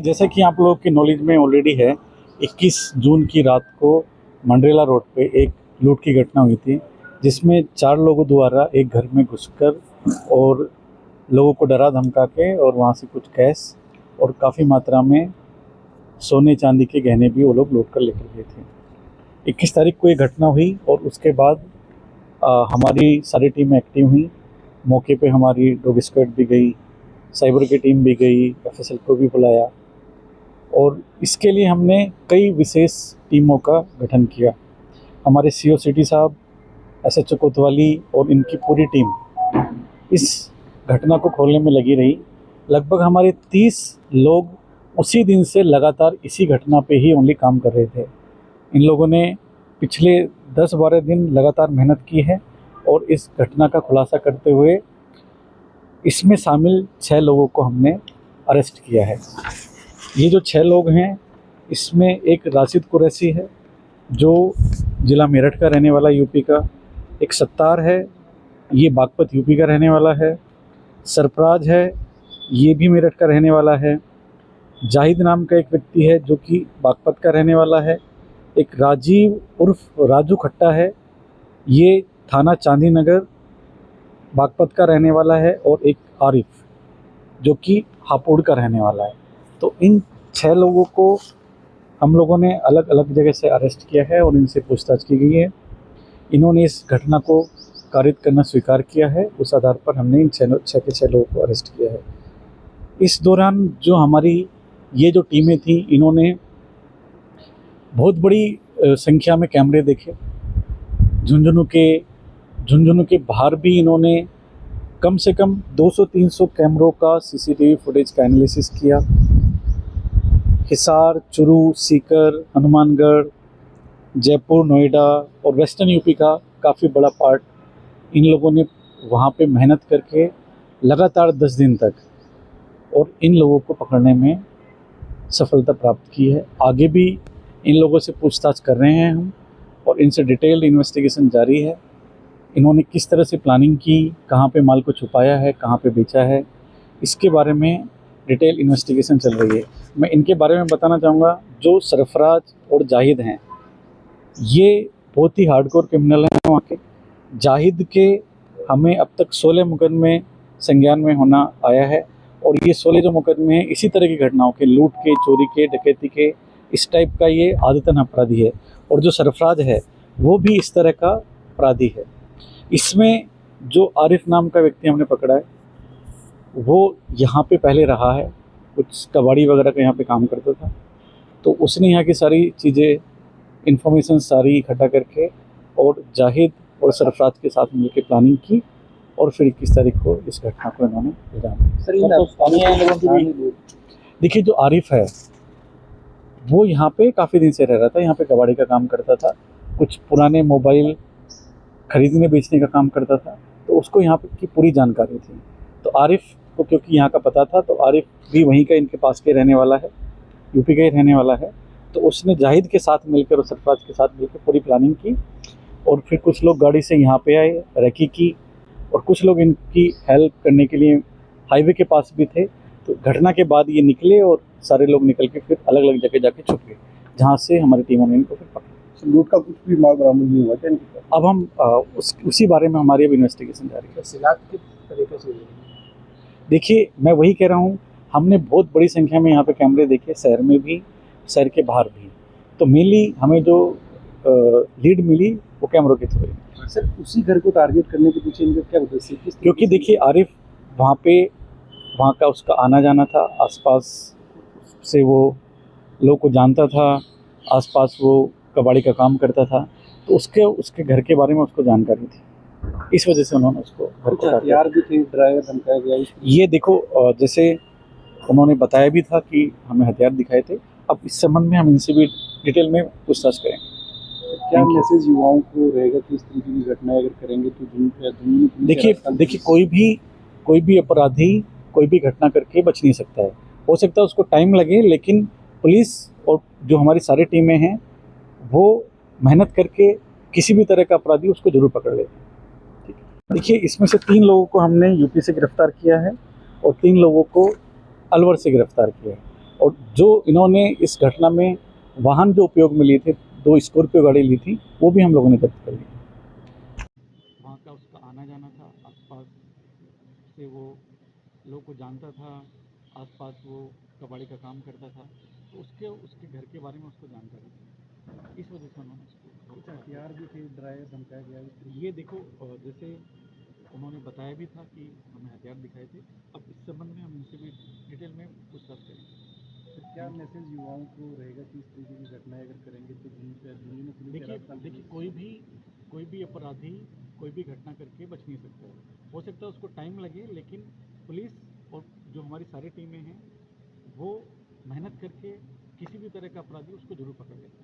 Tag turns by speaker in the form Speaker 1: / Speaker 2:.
Speaker 1: जैसा कि आप लोगों की नॉलेज में ऑलरेडी है, 21 जून की रात को मंडरेला रोड पे एक लूट की घटना हुई थी, जिसमें 4 लोगों द्वारा एक घर में घुसकर और लोगों को डरा धमका के और वहाँ से कुछ कैश और काफ़ी मात्रा में सोने चांदी के गहने भी वो लोग लूट कर लेकर गए थे। 21 तारीख को ये घटना हुई और उसके बाद हमारी सारी टीम एक्टिव हुई। मौके पे हमारी डॉग स्क्वाड भी गई, साइबर की टीम भी गई, एफएसएल को भी बुलाया और इसके लिए हमने कई विशेष टीमों का गठन किया। हमारे सीओ सिटी साहब, एसएचओ कोतवाली और इनकी पूरी टीम इस घटना को खोलने में लगी रही। लगभग हमारे 30 लोग उसी दिन से लगातार इसी घटना पे ही ओनली काम कर रहे थे। इन लोगों ने पिछले 10-12 दिन लगातार मेहनत की है और इस घटना का खुलासा करते हुए इसमें शामिल 6 लोगों को हमने अरेस्ट किया है। ये जो 6 लोग हैं, इसमें एक राशिद कुरैशी है जो ज़िला मेरठ का रहने वाला यूपी का, एक सत्तार है, ये बागपत यूपी का रहने वाला है, सरफराज है, ये भी मेरठ का रहने वाला है, जाहिद नाम का एक व्यक्ति है जो कि बागपत का रहने वाला है, एक राजीव उर्फ राजू खट्टा है, ये थाना चांदी नगर बागपत का रहने वाला है, और एक आरिफ जो कि हापुड़ का रहने वाला है। तो इन 6 लोगों को हम लोगों ने अलग अलग जगह से अरेस्ट किया है और इनसे पूछताछ की गई है। इन्होंने इस घटना को कारित करना स्वीकार किया है। उस आधार पर हमने इन 6 के 6 लोगों को अरेस्ट किया है। इस दौरान जो हमारी ये जो टीमें थी, इन्होंने बहुत बड़ी संख्या में कैमरे देखे। झुंझुनू के बाहर भी इन्होंने कम से कम 200-300 कैमरों का सीसीटीवी फुटेज का एनालिसिस किया। हिसार, चुरू, सीकर, हनुमानगढ़, जयपुर, नोएडा और वेस्टर्न यूपी का काफ़ी बड़ा पार्ट इन लोगों ने वहाँ पे मेहनत करके लगातार 10 दिन तक और इन लोगों को पकड़ने में सफलता प्राप्त की है। आगे भी इन लोगों से पूछताछ कर रहे हैं हम और इनसे डिटेल्ड इन्वेस्टिगेशन जारी है। इन्होंने किस तरह से प्लानिंग की, कहाँ पे माल को छुपाया है, कहाँ पे बेचा है, इसके बारे में डिटेल इन्वेस्टिगेशन चल रही है। मैं इनके बारे में बताना चाहूँगा, जो सरफराज और जाहिद हैं, ये बहुत ही हार्डकोर क्रिमिनल हैं वहाँ के। जाहिद के हमें अब तक 16 मुकदमे संज्ञान में होना आया है और ये 16 जो मुकदमे हैं इसी तरह की घटनाओं के, लूट के, चोरी के, डकैती के, इस टाइप का ये आदतन अपराधी है। और जो सरफराज है वो भी इस तरह का अपराधी है। इसमें जो आरिफ नाम का व्यक्ति हमने पकड़ा है, वो यहाँ पे पहले रहा है, कुछ कबाड़ी वगैरह का यहाँ पे काम करता था। तो उसने यहाँ की सारी चीज़ें, इन्फॉर्मेशन सारी इकट्ठा करके और जाहिद और सरफराज के साथ मिलकर प्लानिंग की और फिर 21 तारीख को इस घटना को इन्होंने अंजाम दिया। देखिए, जो आरिफ है वो यहाँ पे काफ़ी दिन से रह रहा था, यहाँ पे कबाड़ी का काम करता था, कुछ पुराने मोबाइल खरीदने बेचने का काम करता था, तो उसको यहाँ पे की पूरी जानकारी थी। तो आरिफ को क्योंकि यहाँ का पता था, तो आरिफ भी वहीं का, इनके पास के रहने वाला है, यूपी का ही रहने वाला है। तो उसने जाहिद के साथ मिलकर और सरफराज के साथ मिलकर पूरी प्लानिंग की और फिर कुछ लोग गाड़ी से यहाँ पे आए, रेकी की, और कुछ लोग इनकी हेल्प करने के लिए हाईवे के पास भी थे। तो घटना के बाद ये निकले और सारे लोग निकल के फिर अलग अलग जगह जाके छुप गए, जहाँ से हमारी टीमों ने इनको फिर पकड़ा।
Speaker 2: लूट का कुछ भी माल बरामद नहीं हुआ था?
Speaker 1: अब हम उसी बारे में हमारी अब इन्वेस्टिगेशन जारी है।
Speaker 2: सिलाट किस तरीके से?
Speaker 1: देखिए, मैं वही कह रहा हूँ, हमने बहुत बड़ी संख्या में यहाँ पे कैमरे देखे, शहर में भी, शहर के बाहर भी। तो मेनली हमें जो लीड मिली वो कैमरों के थ्रू।
Speaker 2: सर, उसी घर को टारगेट करने के पीछे इनका क्या उद्देश्य है?
Speaker 1: क्योंकि देखिए, आरिफ वहाँ का उसका आना जाना था, आसपास से वो लोग को जानता था, आसपास वो कबाड़ी का काम करता था, तो उसके घर के बारे में उसको जानकारी थी, इस वजह से उन्होंने उसको घर को
Speaker 2: हथियार भी थे, ड्राइवर धमकाया गया।
Speaker 1: ये देखो, जैसे उन्होंने बताया भी था कि हमें हथियार दिखाए थे। अब इस संबंध में हम इनसे भी डिटेल में पूछताछ करेंगे।
Speaker 2: क्या मैसेज युवाओं को रहेगा कि इस तरीके की घटनाएं अगर करेंगे तो
Speaker 1: देखिए, कोई भी अपराधी कोई भी घटना करके बच नहीं सकता है। हो सकता है उसको टाइम लगे, लेकिन पुलिस और जो हमारी सारी टीमें हैं वो मेहनत करके किसी भी तरह का अपराधी उसको जरूर पकड़ लेते हैं। ठीक है, देखिए, इसमें से 3 लोगों को हमने यूपी से गिरफ्तार किया है और 3 लोगों को अलवर से गिरफ्तार किया है। और जो इन्होंने इस घटना में वाहन जो उपयोग में लिए थे, 2 स्कॉर्पियो गाड़ी ली थी, वो भी हम लोगों ने जब्त कर ली। वहाँ का उसका आना जाना था, आसपास से वो लोगों को जानता था, आसपास वो कबाड़ी का काम करता था, तो उसके घर के बारे में उसको जानकारी थी, इस वजह से उन्होंने उसको
Speaker 2: कुछ हथियार भी थे, डराया धमकाया गया इस तरीके
Speaker 1: ये देखो, जैसे उन्होंने बताया भी था कि हमें हथियार दिखाए थे। अब इस संबंध में हम उनसे भी डिटेल में पूछताछ करेंगे।
Speaker 2: से। फिर क्या मैसेज युवाओं को रहेगा कि इस तरीके की घटनाएं अगर करेंगे तो जुम्मन पुलिस या रास्ता
Speaker 1: देखिए कोई भी अपराधी कोई भी घटना करके बच नहीं सकता है। हो सकता है उसको टाइम लगे, लेकिन पुलिस और जो हमारी सारी टीमें हैं वो मेहनत करके किसी भी तरह का अपराधी उसको जरूर पकड़ लेते हैं।